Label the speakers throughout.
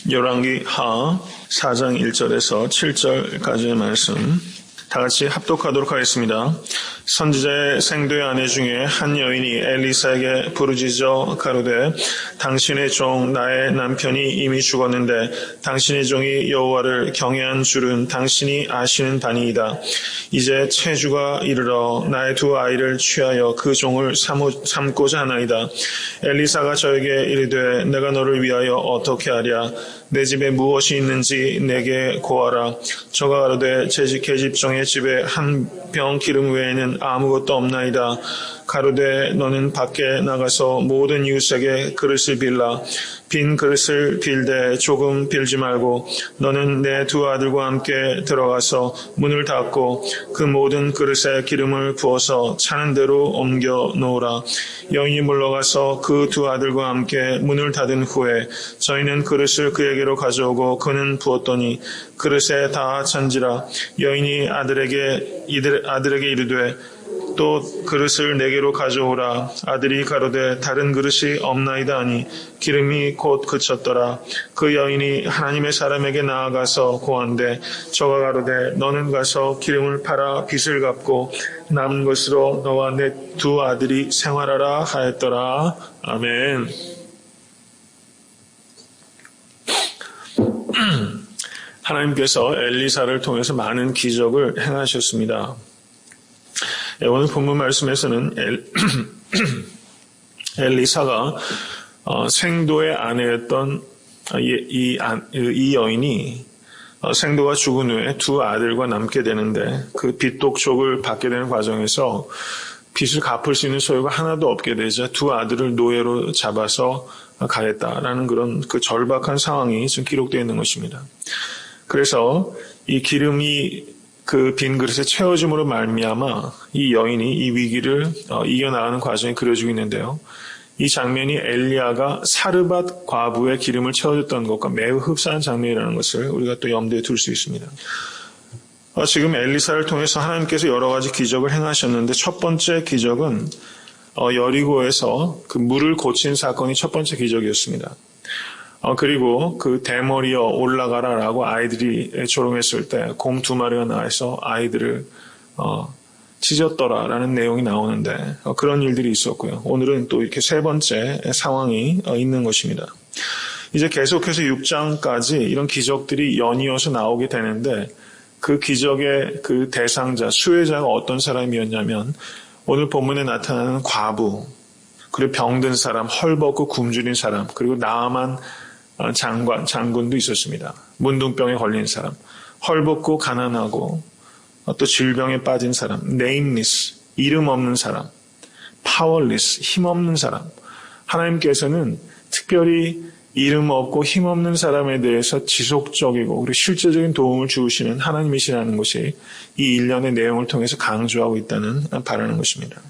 Speaker 1: 열왕기 하 4장 1절에서 7절까지의 말씀 다 같이 합독하도록 하겠습니다. 선지자의 생도의 아내 중에 한 여인이 엘리사에게 부르짖어 가로되 당신의 종 나의 남편이 이미 죽었는데 당신의 종이 여호와를 경외한 줄은 당신이 아시는 바니이다. 이제 체주가 이르러 나의 두 아이를 취하여 그 종을 삼고자 하나이다. 엘리사가 저에게 이르되 내가 너를 위하여 어떻게 하랴. 내 집에 무엇이 있는지 내게 고하라. 저가 가로되 제 계집종의 집에 한 병 기름 외에는 아무것도 없나이다. 가로되 너는 밖에 나가서 모든 이웃에게 그릇을 빌라. 빈 그릇을 빌되 조금 빌지 말고 너는 내 두 아들과 함께 들어가서 문을 닫고 그 모든 그릇에 기름을 부어서 차는 대로 옮겨 놓으라. 여인이 물러가서 그 두 아들과 함께 문을 닫은 후에 저희는 그릇을 그에게로 가져오고 그는 부었더니 그릇에 다 찬지라. 여인이 아들에게 이르되 또 그릇을 내게로 가져오라. 아들이 가로되 다른 그릇이 없나이다 하니 기름이 곧 그쳤더라. 그 여인이 하나님의 사람에게 나아가서 고한데 저가 가로되 너는 가서 기름을 팔아 빚을 갚고 남은 것으로 너와 내 두 아들이 생활하라 하였더라. 아멘. 하나님께서 엘리사를 통해서 많은 기적을 행하셨습니다. 오늘 본문 말씀에서는 엘리사가 생도의 아내였던 이 여인이 생도가 죽은 후에 두 아들과 남게 되는데 그 빚독촉을 받게 되는 과정에서 빚을 갚을 수 있는 소유가 하나도 없게 되자 두 아들을 노예로 잡아서 가했다라는 그런 그 절박한 상황이 지금 기록되어 있는 것입니다. 그래서 이 기름이 그 빈 그릇에 채워짐으로 말미암아 이 여인이 이 위기를 이겨나가는 과정이 그려지고 있는데요. 이 장면이 엘리야가 사르밧 과부의 기름을 채워줬던 것과 매우 흡사한 장면이라는 것을 우리가 또 염두에 둘 수 있습니다. 지금 엘리사를 통해서 하나님께서 여러 가지 기적을 행하셨는데 첫 번째 기적은 여리고에서 그 물을 고친 사건이 첫 번째 기적이었습니다. 그리고 그 대머리여 올라가라라고 아이들이 조롱했을 때 곰 두 마리가 나와서 아이들을 찢었더라라는 내용이 나오는데 그런 일들이 있었고요. 오늘은 또 이렇게 세 번째 상황이 있는 것입니다. 이제 계속해서 6장까지 이런 기적들이 연이어서 나오게 되는데 그 기적의 그 대상자, 수혜자가 어떤 사람이었냐면 오늘 본문에 나타나는 과부, 그리고 병든 사람, 헐벗고 굶주린 사람, 그리고 나아만 장군도 있었습니다. 문둥병에 걸린 사람, 헐벗고 가난하고 또 질병에 빠진 사람, nameless, 이름 없는 사람, powerless, 힘없는 사람. 하나님께서는 특별히 이름 없고 힘없는 사람에 대해서 지속적이고 그리고 실제적인 도움을 주시는 하나님이시라는 것이 이 일련의 내용을 통해서 강조하고 있다는 바라는 것입니다.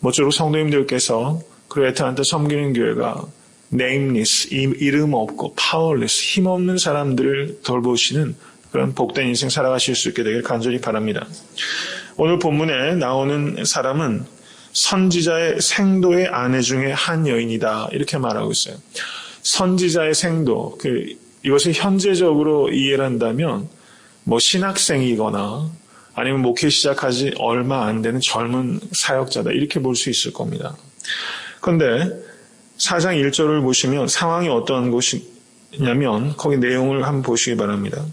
Speaker 1: 모쪼록 성도님들께서 그리고 애타한테 섬기는 교회가 nameless, 이름 없고 powerless, 힘없는 사람들을 돌보시는 그런 복된 인생 살아가실 수 있게 되길 간절히 바랍니다. 오늘 본문에 나오는 사람은 선지자의 생도의 아내 중에 한 여인이다 이렇게 말하고 있어요. 선지자의 생도, 이것을 현재적으로 이해를 한다면 뭐 신학생이거나 아니면 목회 시작하지 얼마 안 되는 젊은 사역자다 이렇게 볼 수 있을 겁니다. 그런데 4장 1절을 보시면 상황이 어떤 것이냐면 거기 내용을 한번 보시기 바랍니다.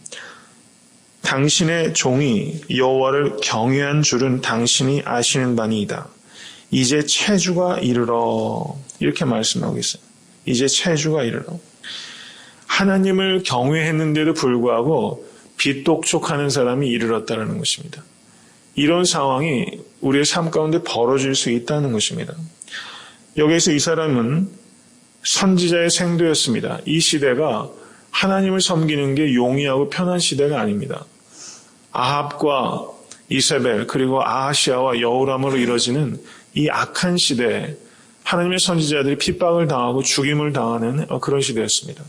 Speaker 1: 당신의 종이 여호와를 경외한 줄은 당신이 아시는 바니이다. 이제 체주가 이르러 이렇게 말씀하고 있어요. 이제 체주가 이르러. 하나님을 경외했는데도 불구하고 빚독촉하는 사람이 이르렀다는 것입니다. 이런 상황이 우리의 삶 가운데 벌어질 수 있다는 것입니다. 여기에서 이 사람은 선지자의 생도였습니다. 이 시대가 하나님을 섬기는 게 용이하고 편한 시대가 아닙니다. 아합과 이세벨 그리고 아하시아와 여호람으로 이뤄지는 이 악한 시대에 하나님의 선지자들이 핍박을 당하고 죽임을 당하는 그런 시대였습니다.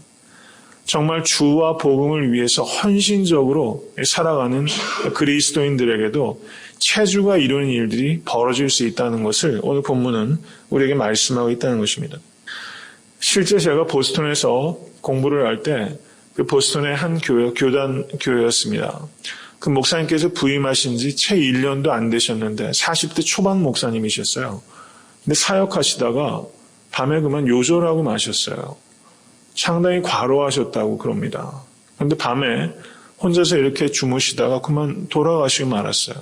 Speaker 1: 정말 주와 복음을 위해서 헌신적으로 살아가는 그리스도인들에게도 체주가 이루는 일들이 벌어질 수 있다는 것을 오늘 본문은 우리에게 말씀하고 있다는 것입니다. 실제 제가 보스턴에서 공부를 할 때 그 보스턴의 한 교회, 교단 교회였습니다. 그 목사님께서 부임하신 지 채 1년도 안 되셨는데 40대 초반 목사님이셨어요. 근데 사역하시다가 밤에 그만 요절하고 마셨어요. 상당히 과로하셨다고 그럽니다. 그런데 밤에 혼자서 이렇게 주무시다가 그만 돌아가시고 말았어요.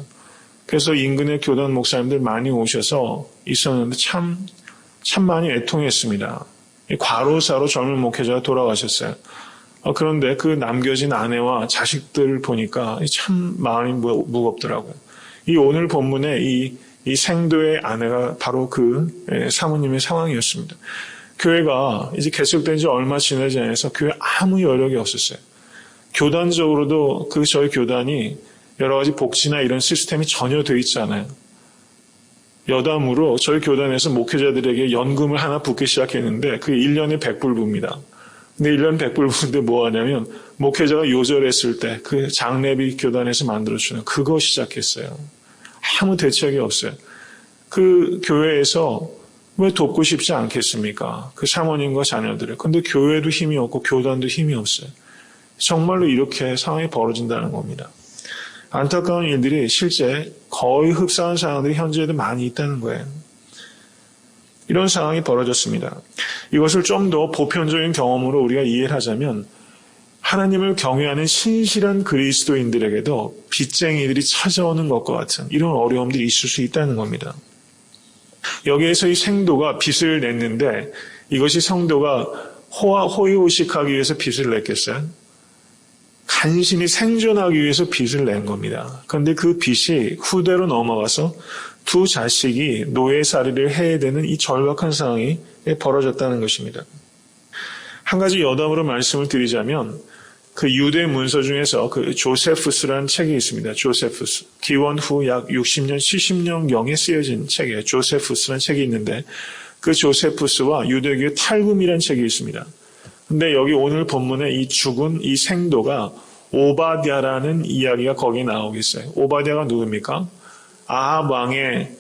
Speaker 1: 그래서 인근의 교단 목사님들 많이 오셔서 있었는데 참 많이 애통했습니다. 과로사로 젊은 목회자가 돌아가셨어요. 그런데 그 남겨진 아내와 자식들을 보니까 참 마음이 무겁더라고요. 이 오늘 본문에 이 생도의 아내가 바로 그 사모님의 상황이었습니다. 교회가 이제 개척된 지 얼마 지나지 않아서 교회에 아무 여력이 없었어요. 교단적으로도 저희 교단이 여러 가지 복지나 이런 시스템이 전혀 돼 있지 않아요. 여담으로 저희 교단에서 목회자들에게 연금을 하나 붓기 시작했는데 그게 1년에 100불 붓니다. 근데 1년 100불 붓는데 뭐 하냐면 목회자가 요절했을 때 그 장례비 교단에서 만들어주는 그거 시작했어요. 아무 대책이 없어요. 그 교회에서 왜 돕고 싶지 않겠습니까? 그 사모님과 자녀들을. 근데 교회도 힘이 없고 교단도 힘이 없어요. 정말로 이렇게 상황이 벌어진다는 겁니다. 안타까운 일들이 실제 거의 흡사한 상황들이 현재에도 많이 있다는 거예요. 이런 상황이 벌어졌습니다. 이것을 좀 더 보편적인 경험으로 우리가 이해를 하자면 하나님을 경외하는 신실한 그리스도인들에게도 빚쟁이들이 찾아오는 것과 같은 이런 어려움들이 있을 수 있다는 겁니다. 여기에서 이 생도가 빚을 냈는데 이것이 성도가 호의호식하기 위해서 빚을 냈겠어요? 간신히 생존하기 위해서 빚을 낸 겁니다. 그런데 그 빚이 후대로 넘어가서 두 자식이 노예살이를 해야 되는 이 절박한 상황이 벌어졌다는 것입니다. 한 가지 여담으로 말씀을 드리자면 그 유대 문서 중에서 그 조세푸스라는 책이 있습니다. 조세푸스. 기원 후 약 60년, 70년경에 쓰여진 책이에요. 조세푸스라는 책이 있는데 그 조세푸스와 유대교의 탈금이라는 책이 있습니다. 근데 여기 오늘 본문에 이 죽은 이 생도가 오바댜라는 이야기가 거기에 나오고 있어요. 오바댜가 누굽니까? 아합 왕의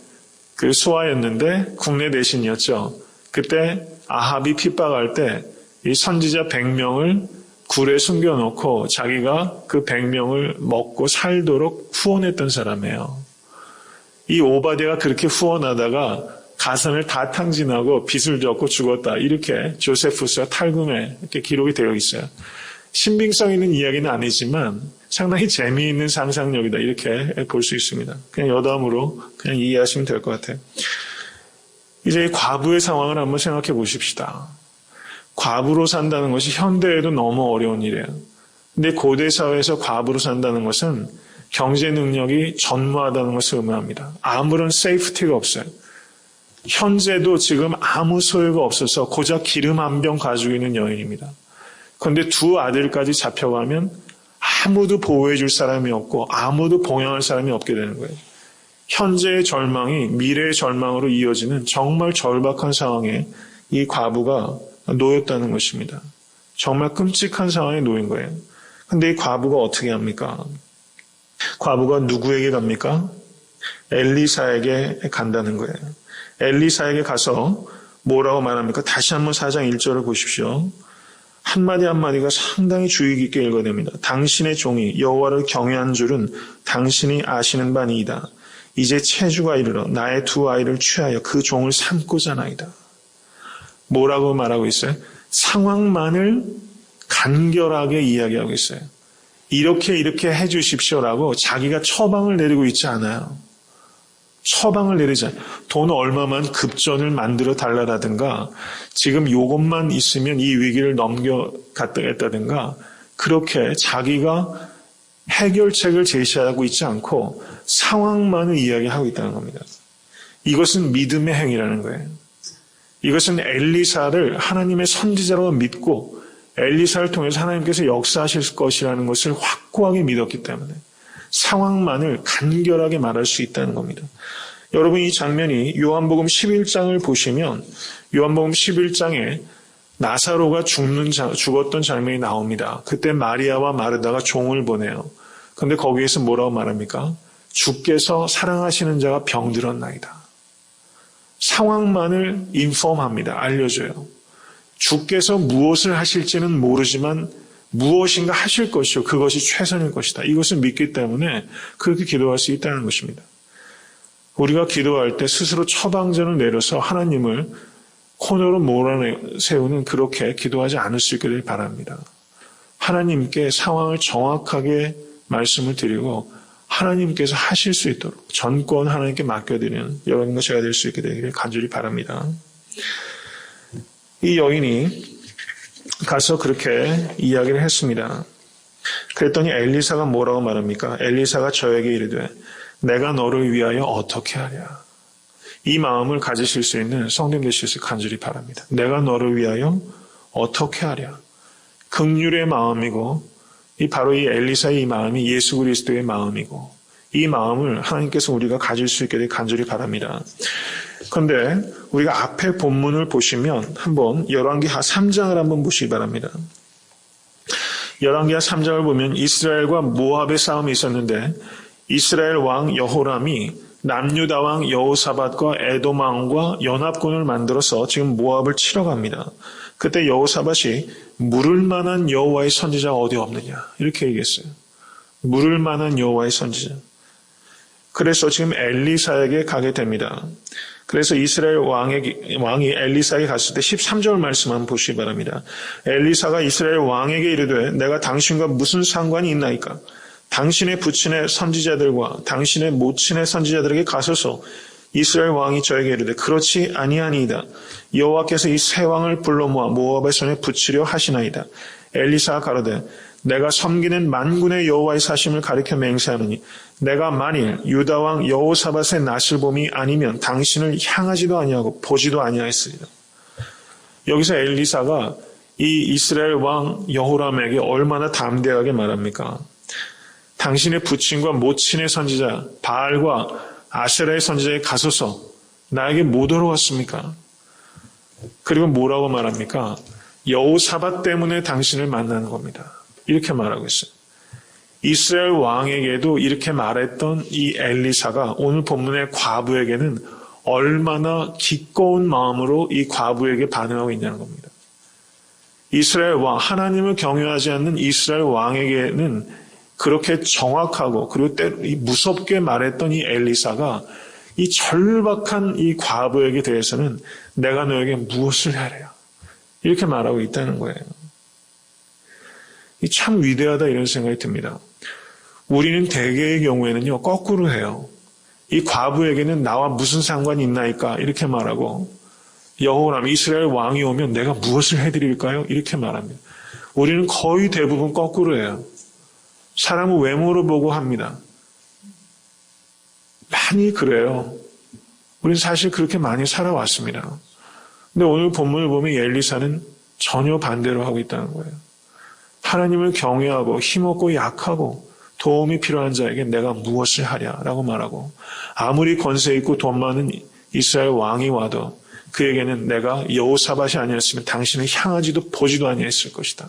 Speaker 1: 그 수하였는데 국내 대신이었죠. 그때 아합이 핍박할 때 이 선지자 100명을 굴에 숨겨놓고 자기가 그 100명을 먹고 살도록 후원했던 사람이에요. 이 오바댜가 그렇게 후원하다가 가산을 다 탕진하고 빚을 졌고 죽었다. 이렇게 조세푸스와 탈금에 이렇게 기록이 되어 있어요. 신빙성 있는 이야기는 아니지만 상당히 재미있는 상상력이다. 이렇게 볼 수 있습니다. 그냥 여담으로 그냥 이해하시면 될 것 같아요. 이제 이 과부의 상황을 한번 생각해 보십시다. 과부로 산다는 것이 현대에도 너무 어려운 일이에요. 근데 고대 사회에서 과부로 산다는 것은 경제 능력이 전무하다는 것을 의미합니다. 아무런 세이프티가 없어요. 현재도 지금 아무 소유가 없어서 고작 기름 한 병 가지고 있는 여인입니다. 그런데 두 아들까지 잡혀가면 아무도 보호해 줄 사람이 없고 아무도 봉양할 사람이 없게 되는 거예요. 현재의 절망이 미래의 절망으로 이어지는 정말 절박한 상황에 이 과부가 놓였다는 것입니다. 정말 끔찍한 상황에 놓인 거예요. 근데 이 과부가 어떻게 합니까? 과부가 누구에게 갑니까? 엘리사에게 간다는 거예요. 엘리사에게 가서 뭐라고 말합니까? 다시 한번 4장 1절을 보십시오. 한마디 한마디가 상당히 주의 깊게 읽어냅니다. 당신의 종이 여호와를 경외한 줄은 당신이 아시는 바니이다. 이제 체주가 이르러 나의 두 아이를 취하여 그 종을 삼고자 나이다. 뭐라고 말하고 있어요? 상황만을 간결하게 이야기하고 있어요. 이렇게 해주십시오라고 자기가 처방을 내리고 있지 않아요. 처방을 내리지 않아요. 돈 얼마만 급전을 만들어 달라라든가 지금 요것만 있으면 이 위기를 넘겨갔다든가 그렇게 자기가 해결책을 제시하고 있지 않고 상황만을 이야기하고 있다는 겁니다. 이것은 믿음의 행위라는 거예요. 이것은 엘리사를 하나님의 선지자로 믿고 엘리사를 통해서 하나님께서 역사하실 것이라는 것을 확고하게 믿었기 때문에 상황만을 간결하게 말할 수 있다는 겁니다. 여러분 이 장면이 요한복음 11장을 보시면 요한복음 11장에 나사로가 죽었던 장면이 나옵니다. 그때 마리아와 마르다가 종을 보내요. 그런데 거기에서 뭐라고 말합니까? 주께서 사랑하시는 자가 병들었나이다. 상황만을 인폼합니다. 알려줘요. 주께서 무엇을 하실지는 모르지만 무엇인가 하실 것이요 그것이 최선일 것이다. 이것을 믿기 때문에 그렇게 기도할 수 있다는 것입니다. 우리가 기도할 때 스스로 처방전을 내려서 하나님을 코너로 몰아세우는 그렇게 기도하지 않을 수 있기를 바랍니다. 하나님께 상황을 정확하게 말씀을 드리고 하나님께서 하실 수 있도록 전권 하나님께 맡겨드리는 여러분과 제가 될 수 있게 되기를 간절히 바랍니다. 이 여인이 가서 그렇게 이야기를 했습니다. 그랬더니 엘리사가 뭐라고 말합니까? 엘리사가 저에게 이르되 내가 너를 위하여 어떻게 하랴. 이 마음을 가지실 수 있는 성도님 되실 수 간절히 바랍니다. 내가 너를 위하여 어떻게 하랴. 긍휼의 마음이고 바로 이 엘리사의 이 마음이 예수 그리스도의 마음이고 이 마음을 하나님께서 우리가 가질 수 있게 되길 간절히 바랍니다. 그런데 우리가 앞에 본문을 보시면 한번 열왕기하 3장을 한번 보시기 바랍니다. 열왕기하 3장을 보면 이스라엘과 모압의 싸움이 있었는데 이스라엘 왕 여호람이 남유다 왕 여호사밧과 에돔 왕과 연합군을 만들어서 지금 모압을 치러 갑니다. 그때 여호사밧이 물을 만한 여호와의 선지자가 어디 없느냐 이렇게 얘기했어요. 물을 만한 여호와의 선지자. 그래서 지금 엘리사에게 가게 됩니다. 그래서 이스라엘 왕이 엘리사에게 갔을 때 13절 말씀 한번 보시기 바랍니다. 엘리사가 이스라엘 왕에게 이르되 내가 당신과 무슨 상관이 있나이까? 당신의 부친의 선지자들과 당신의 모친의 선지자들에게 가소서. 이스라엘 왕이 저에게 이르되 그렇지 아니하니이다. 여호와께서 이 세 왕을 불러 모아 모압의 손에 붙이려 하시나이다. 엘리사가 가로되 내가 섬기는 만군의 여호와의 사심을 가리켜 맹세하노니 내가 만일 유다 왕 여호사밧의 낯을 봄이 아니면 당신을 향하지도 아니하고 보지도 아니하였으리라. 여기서 엘리사가 이 이스라엘 왕 여호람에게 얼마나 담대하게 말합니까? 당신의 부친과 모친의 선지자 바알과 아세라의 선지자에 가소서. 나에게 못 들어왔습니까? 그리고 뭐라고 말합니까? 여호사밧 때문에 당신을 만나는 겁니다. 이렇게 말하고 있어요. 이스라엘 왕에게도 이렇게 말했던 이 엘리사가 오늘 본문의 과부에게는 얼마나 기꺼운 마음으로 이 과부에게 반응하고 있냐는 겁니다. 이스라엘 왕, 하나님을 경외하지 않는 이스라엘 왕에게는 그렇게 정확하고 그리고 무섭게 말했던 이 엘리사가 이 절박한 이 과부에게 대해서는 내가 너에게 무엇을 하랴 이렇게 말하고 있다는 거예요. 참 위대하다 이런 생각이 듭니다. 우리는 대개의 경우에는요 거꾸로 해요. 이 과부에게는 나와 무슨 상관이 있나이까 이렇게 말하고 여호람 이스라엘 왕이 오면 내가 무엇을 해드릴까요? 이렇게 말합니다. 우리는 거의 대부분 거꾸로 해요. 사람을 외모로 보고 합니다. 많이 그래요. 우리는 사실 그렇게 많이 살아왔습니다. 근데 오늘 본문을 보면 엘리사는 전혀 반대로 하고 있다는 거예요. 하나님을 경외하고 힘없고 약하고 도움이 필요한 자에게 내가 무엇을 하랴라고 말하고 아무리 권세 있고 돈 많은 이스라엘 왕이 와도 그에게는 내가 여호사밧이 아니었으면 당신을 향하지도 보지도 아니했을 것이다.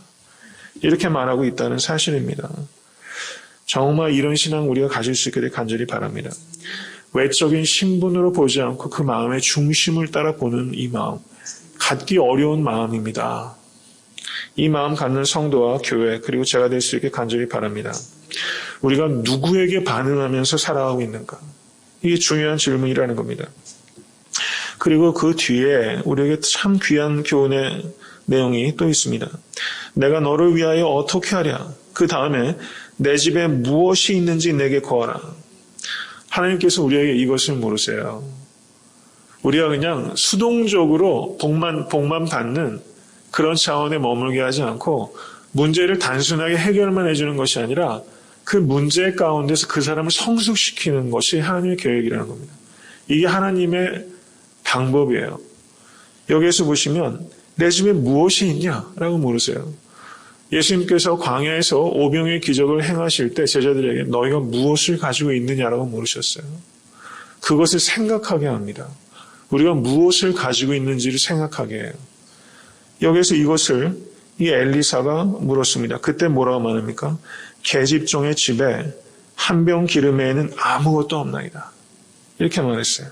Speaker 1: 이렇게 말하고 있다는 사실입니다. 정말 이런 신앙 우리가 가질 수 있게 되길 간절히 바랍니다. 외적인 신분으로 보지 않고 그 마음의 중심을 따라 보는 이 마음, 갖기 어려운 마음입니다. 이 마음 갖는 성도와 교회 그리고 제가 될 수 있게 간절히 바랍니다. 우리가 누구에게 반응하면서 살아가고 있는가? 이게 중요한 질문이라는 겁니다. 그리고 그 뒤에 우리에게 참 귀한 교훈의 내용이 또 있습니다. 내가 너를 위하여 어떻게 하랴? 그 다음에 내 집에 무엇이 있는지 내게 구하라. 하나님께서 우리에게 이것을 물으세요. 우리가 그냥 수동적으로 복만 받는 그런 차원에 머물게 하지 않고 문제를 단순하게 해결만 해주는 것이 아니라 그 문제 가운데서 그 사람을 성숙시키는 것이 하나님의 계획이라는 겁니다. 이게 하나님의 방법이에요. 여기에서 보시면 내 집에 무엇이 있냐라고 물으세요. 예수님께서 광야에서 오병의 기적을 행하실 때 제자들에게 너희가 무엇을 가지고 있느냐라고 물으셨어요. 그것을 생각하게 합니다. 우리가 무엇을 가지고 있는지를 생각하게 해요. 여기서 이것을 이 엘리사가 물었습니다. 그때 뭐라고 말합니까? 계집종의 집에 한 병 기름에는 아무것도 없나이다. 이렇게 말했어요.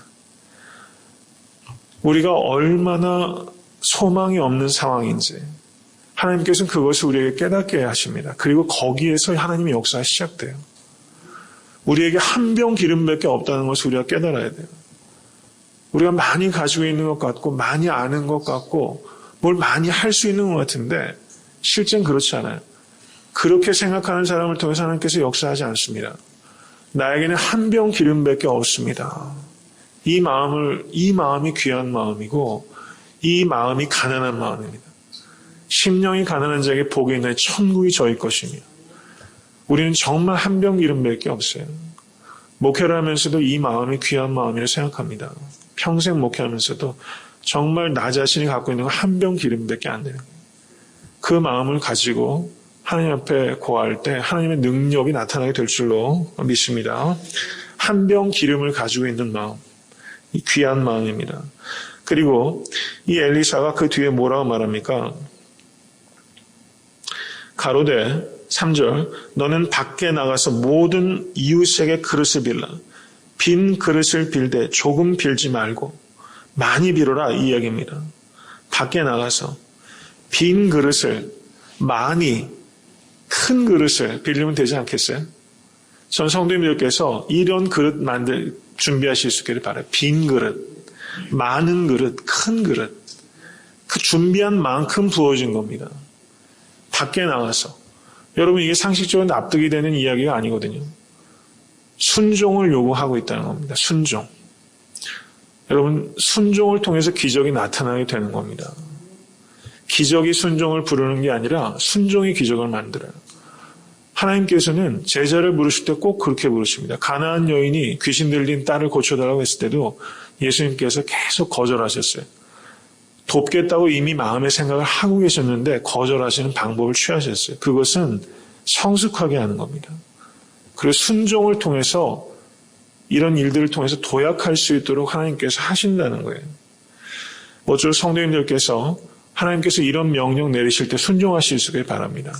Speaker 1: 우리가 얼마나 소망이 없는 상황인지 하나님께서는 그것을 우리에게 깨닫게 하십니다. 그리고 거기에서 하나님의 역사가 시작돼요. 우리에게 한 병 기름밖에 없다는 것을 우리가 깨달아야 돼요. 우리가 많이 가지고 있는 것 같고 많이 아는 것 같고 뭘 많이 할 수 있는 것 같은데 실제는 그렇지 않아요. 그렇게 생각하는 사람을 통해서 하나님께서 역사하지 않습니다. 나에게는 한 병 기름밖에 없습니다. 이 마음이 귀한 마음이고 이 마음이 가난한 마음입니다. 심령이 가난한 자에게 복이 있나니 천국이 저희 것이며 우리는 정말 한 병 기름밖에 없어요. 목회를 하면서도 이 마음이 귀한 마음이라 생각합니다. 평생 목회하면서도 정말 나 자신이 갖고 있는 건 한 병 기름밖에 안 되는 거예요. 그 마음을 가지고 하나님 앞에 고할 때 하나님의 능력이 나타나게 될 줄로 믿습니다. 한 병 기름을 가지고 있는 마음, 이 귀한 마음입니다. 그리고 이 엘리사가 그 뒤에 뭐라고 말합니까? 가로되 3절 너는 밖에 나가서 모든 이웃에게 그릇을 빌라. 빈 그릇을 빌되 조금 빌지 말고 많이 빌어라 이 이야기입니다. 밖에 나가서 빈 그릇을 많이 큰 그릇을 빌리면 되지 않겠어요? 전 성도님들께서 이런 그릇 준비하실 수 있기를 바라요. 빈 그릇, 많은 그릇, 큰 그릇. 그 준비한 만큼 부어진 겁니다. 밖에 나가서. 여러분 이게 상식적으로 납득이 되는 이야기가 아니거든요. 순종을 요구하고 있다는 겁니다. 순종. 여러분 순종을 통해서 기적이 나타나게 되는 겁니다. 기적이 순종을 부르는 게 아니라 순종이 기적을 만들어요. 하나님께서는 제자를 부르실 때 꼭 그렇게 부르십니다. 가나안 여인이 귀신 들린 딸을 고쳐달라고 했을 때도 예수님께서 계속 거절하셨어요. 돕겠다고 이미 마음의 생각을 하고 계셨는데 거절하시는 방법을 취하셨어요. 그것은 성숙하게 하는 겁니다. 그리고 순종을 통해서 이런 일들을 통해서 도약할 수 있도록 하나님께서 하신다는 거예요. 모쪼록 성도님들께서 하나님께서 이런 명령 내리실 때 순종하실 수 있길 바랍니다.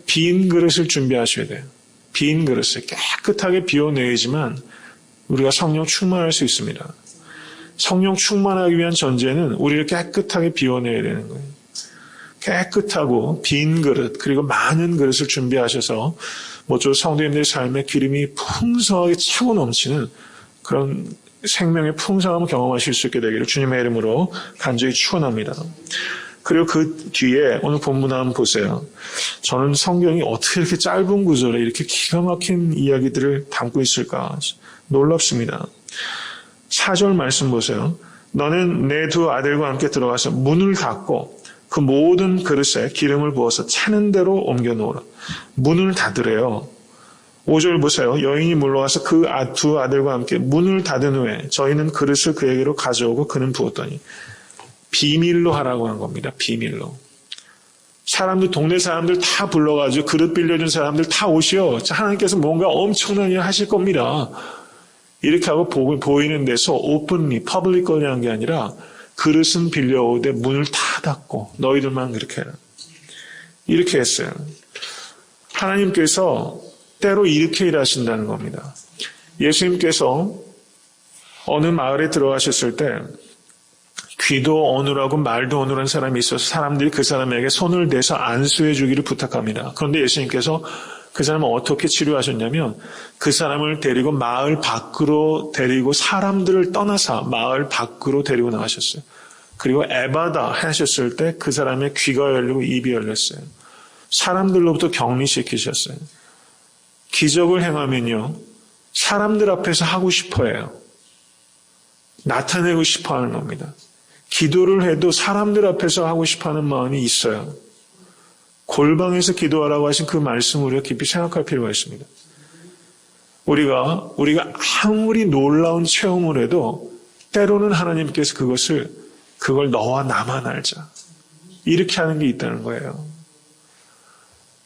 Speaker 1: 빈 그릇을 준비하셔야 돼요. 빈 그릇을 깨끗하게 비워내야지만 우리가 성령 충만할 수 있습니다. 성령 충만하기 위한 전제는 우리를 깨끗하게 비워내야 되는 거예요. 깨끗하고 빈 그릇 그리고 많은 그릇을 준비하셔서 모쪼록 성도님들의 삶에 기름이 풍성하게 차고 넘치는 그런 생명의 풍성함을 경험하실 수 있게 되기를 주님의 이름으로 간절히 축원합니다. 그리고 그 뒤에 오늘 본문 한번 보세요. 저는 성경이 어떻게 이렇게 짧은 구절에 이렇게 기가 막힌 이야기들을 담고 있을까 놀랍습니다. 4절 말씀 보세요. 너는 내 두 아들과 함께 들어가서 문을 닫고 그 모든 그릇에 기름을 부어서 차는 대로 옮겨 놓으라. 문을 닫으래요. 5절 보세요. 여인이 물러가서 그 두 아들과 함께 문을 닫은 후에 저희는 그릇을 그에게로 가져오고 그는 부었더니 비밀로 하라고 한 겁니다. 비밀로. 동네 사람들 다 불러가지고 그릇 빌려준 사람들 다 오시오. 하나님께서 뭔가 엄청난 일 하실 겁니다. 이렇게 하고 보이는 데서 오픈리, 퍼블릭걸리 한 게 아니라 그릇은 빌려오되 문을 다 닫고 너희들만 그렇게 해라. 이렇게 했어요. 하나님께서 때로 이렇게 일하신다는 겁니다. 예수님께서 어느 마을에 들어가셨을 때 귀도 어눌하고 말도 어눌한 사람이 있어서 사람들이 그 사람에게 손을 대서 안수해 주기를 부탁합니다. 그런데 예수님께서 그 사람을 어떻게 치료하셨냐면 그 사람을 데리고 마을 밖으로 데리고 사람들을 떠나서 마을 밖으로 데리고 나가셨어요. 그리고 에바다 하셨을 때 그 사람의 귀가 열리고 입이 열렸어요. 사람들로부터 격리시키셨어요. 기적을 행하면요. 사람들 앞에서 하고 싶어해요. 나타내고 싶어하는 겁니다. 기도를 해도 사람들 앞에서 하고 싶어하는 마음이 있어요. 골방에서 기도하라고 하신 그 말씀을 우리가 깊이 생각할 필요가 있습니다. 우리가 아무리 놀라운 체험을 해도 때로는 하나님께서 그걸 너와 나만 알자. 이렇게 하는 게 있다는 거예요.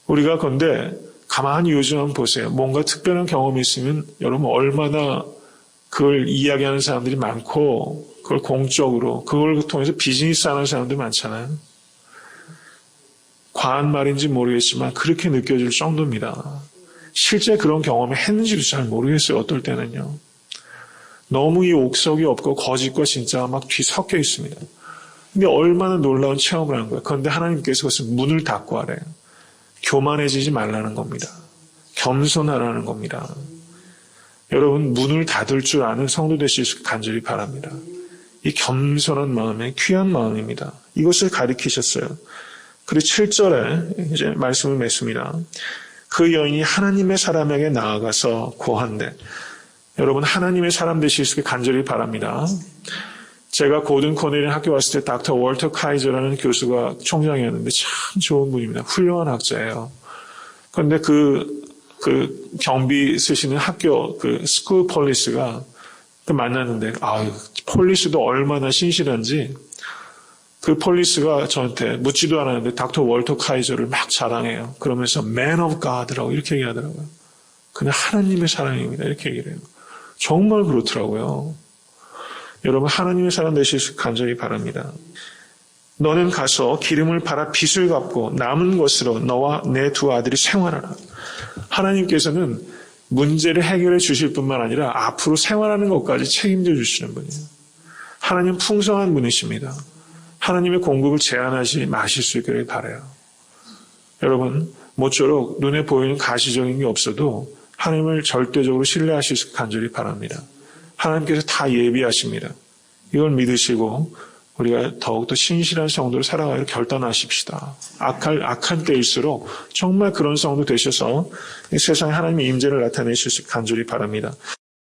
Speaker 1: 우리가 근데 가만히 요즘 한번 보세요. 뭔가 특별한 경험이 있으면 여러분 얼마나 그걸 이야기하는 사람들이 많고 그걸 공적으로 그걸 통해서 비즈니스 하는 사람들 많잖아요. 과한 말인지 모르겠지만 그렇게 느껴질 정도입니다. 실제 그런 경험을 했는지도 잘 모르겠어요. 어떨 때는요. 너무 이 옥석이 없고 거짓과 진짜가 막 뒤섞여 있습니다. 근데 얼마나 놀라운 체험을 하는 거예요. 그런데 하나님께서 그것을 문을 닫고 하래요. 교만해지지 말라는 겁니다. 겸손하라는 겁니다. 여러분, 문을 닫을 줄 아는 성도 되실 수 간절히 바랍니다. 이 겸손한 마음에 귀한 마음입니다. 이것을 가리키셨어요. 그리고 7절에 이제 말씀을 맺습니다. 그 여인이 하나님의 사람에게 나아가서 고한데, 여러분 하나님의 사람 되실 수 있게 간절히 바랍니다. 제가 고든 코넬 학교 왔을 때 닥터 월터 카이저라는 교수가 총장이었는데 참 좋은 분입니다. 훌륭한 학자예요. 그런데 그 경비 쓰시는 학교 스쿨 폴리스가 만났는데 폴리스도 얼마나 신실한지 그 폴리스가 저한테 묻지도 않았는데 닥터 월터 카이저를 막 자랑해요. 그러면서 Man of God라고 이렇게 얘기하더라고요. 그냥 하나님의 사랑입니다. 이렇게 얘기를 해요. 정말 그렇더라고요. 여러분 하나님의 사람 되실 수 간절히 바랍니다. 너는 가서 기름을 팔아 빚을 갚고 남은 것으로 너와 내 두 아들이 생활하라. 하나님께서는 문제를 해결해 주실 뿐만 아니라 앞으로 생활하는 것까지 책임져 주시는 분이에요. 하나님 풍성한 분이십니다. 하나님의 공급을 제한하지 마실 수 있기를 바라요. 여러분 모쪼록 눈에 보이는 가시적인 게 없어도 하나님을 절대적으로 신뢰하실 수 간절히 바랍니다. 하나님께서 다 예비하십니다. 이걸 믿으시고 우리가 더욱더 신실한 성도로 살아가기로 결단하십시다. 악한 때일수록 정말 그런 성도 되셔서 이 세상에 하나님의 임재를 나타내실 수 간절히 바랍니다.